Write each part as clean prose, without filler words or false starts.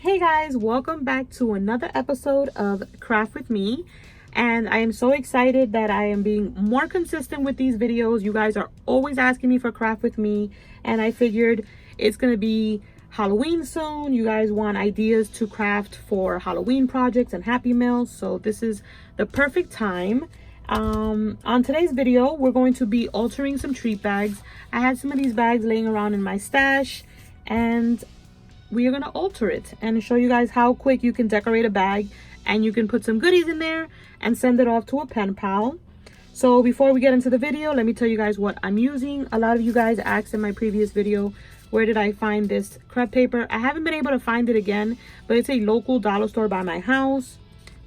Hey guys, welcome back to another episode of Craft with Me. And I am so excited that I am being more consistent with these videos. You guys are always asking me for Craft with Me, and I figured it's gonna be Halloween soon. You guys want ideas to craft for Halloween projects and Happy Mails, so this is the perfect time. On today's video, we're going to be altering some treat bags. I had some of these bags laying around in my stash, and we are going to alter it and show you guys how quick you can decorate a bag, and you can put some goodies in there and send it off to a pen pal. So before we get into the video, let me tell you guys what I'm using. A lot of you guys asked in my previous video, where did I find this crepe paper? I haven't been able to find it again, but it's a local dollar store by my house.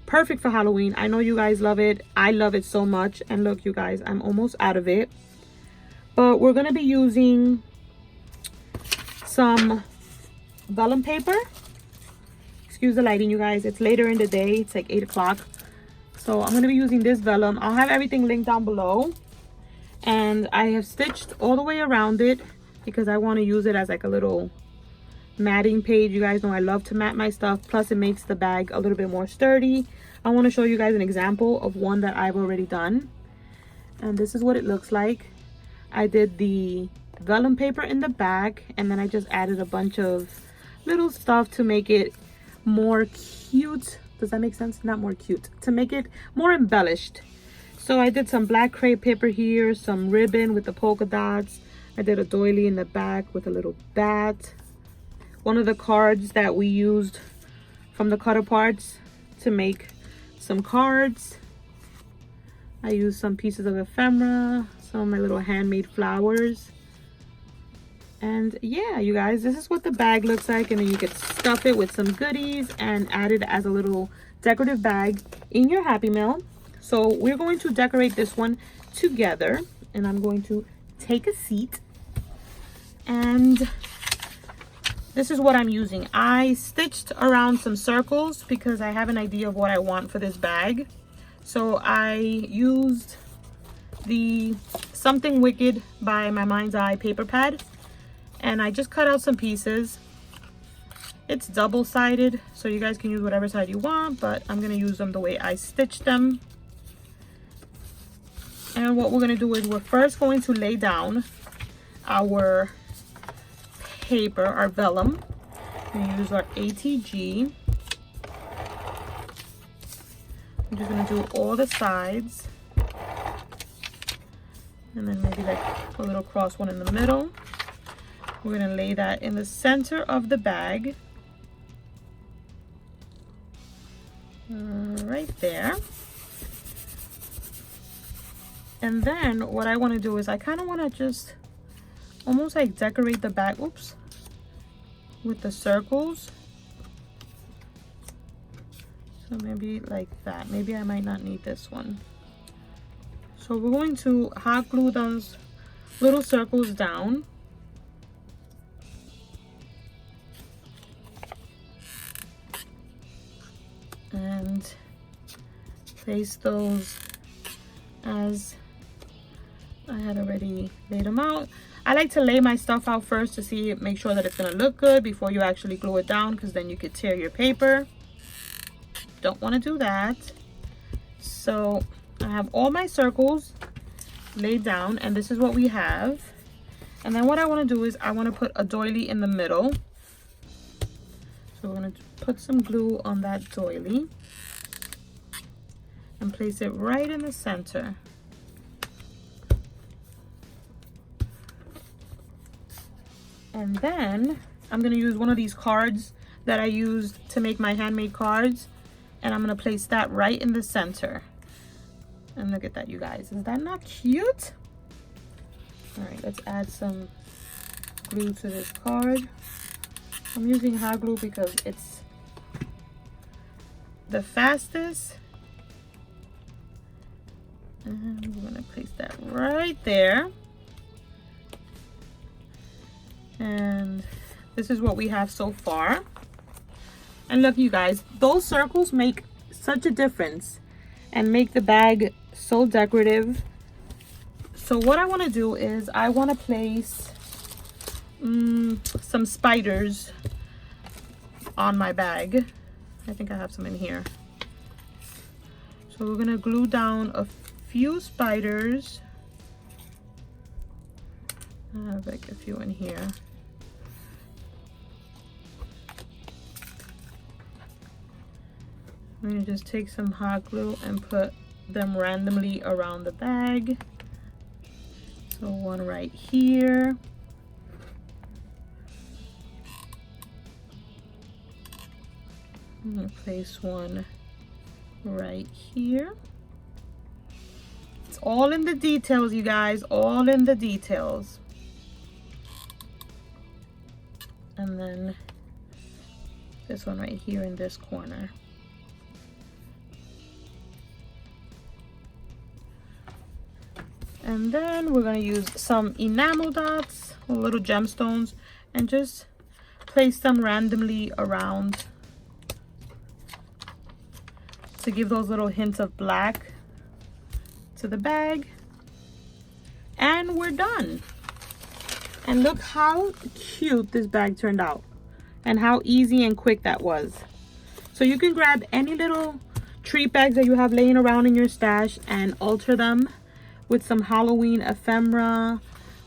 Perfect for Halloween. I know you guys love it. I love it so much. And look, you guys, I'm almost out of it. But we're going to be using some vellum paper. Excuse the lighting, you guys. It's later in the day. It's like 8 o'clock. So I'm going to be using this vellum. I'll have everything linked down below. And I have stitched all the way around it because I want to use it as like a little matting page. You guys know I love to mat my stuff. Plus it makes the bag a little bit more sturdy. I want to show you guys an example of one that I've already done. And this is what it looks like. I did the vellum paper in the back, and then I just added a bunch of little stuff to make it more cute. Does that make sense? Not more cute, to make it more embellished. So I did some black crepe paper here, some ribbon with the polka dots. I did a doily in the back with a little bat. One of the cards that we used from the cut parts to make some cards. I used some pieces of ephemera, some of my little handmade flowers. And yeah, you guys, this is what the bag looks like. And then you could stuff it with some goodies and add it as a little decorative bag in your Happy Mail. So we're going to decorate this one together. And I'm going to take a seat. And this is what I'm using. I stitched around some circles because I have an idea of what I want for this bag. So I used the Something Wicked by My Mind's Eye paper pad. And I just cut out some pieces. It's double-sided, so you guys can use whatever side you want, but I'm going to use them the way I stitched them. And what we're going to do is we're first going to lay down our paper, our vellum. We use our ATG. I'm just going to do all the sides. And then maybe like a little cross one in the middle. We're going to lay that in the center of the bag. Right there. And then what I want to do is I kind of want to just almost like decorate the bag, oops, with the circles. So maybe like that. Maybe I might not need this one. So we're going to hot glue those little circles down. And place those as I had already laid them out. I like to lay my stuff out first to see, make sure that it's going to look good before you actually glue it down, because then you could tear your paper. Don't want to do that. So I have all my circles laid down, and this is what we have. And then what I want to do is I want to put a doily in the middle. So we're going to put some glue on that doily and place it right in the center. And then I'm going to use one of these cards that I used to make my handmade cards, and I'm going to place that right in the center. And look at that, you guys. Is that not cute? All right, let's add some glue to this card. I'm using hot glue because it's the fastest. And we're going to place that right there. And this is what we have so far. And look, you guys, those circles make such a difference and make the bag so decorative. So what I want to do is I want to place some spiders on my bag. I think I have some in here. So we're gonna glue down a few spiders. I have like a few in here. I'm gonna just take some hot glue and put them randomly around the bag. So one right here. I'm gonna place one right here. It's all in the details, you guys, all in the details. And then this one right here in this corner. And then we're going to use some enamel dots, or little gemstones, and just place them randomly around to give those little hints of black to the bag. And we're done. And look how cute this bag turned out and how easy and quick that was. So you can grab any little treat bags that you have laying around in your stash and alter them with some Halloween ephemera,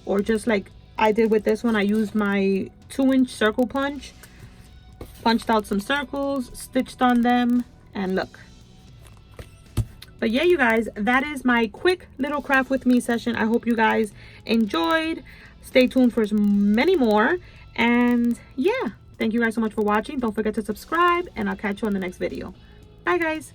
or just like I did with this one. I used my 2-inch circle punch, punched out some circles, stitched on them, and look. But yeah, you guys, that is my quick little craft with me session. I hope you guys enjoyed. Stay tuned for many more. And yeah, thank you guys so much for watching. Don't forget to subscribe, and I'll catch you on the next video. Bye, guys.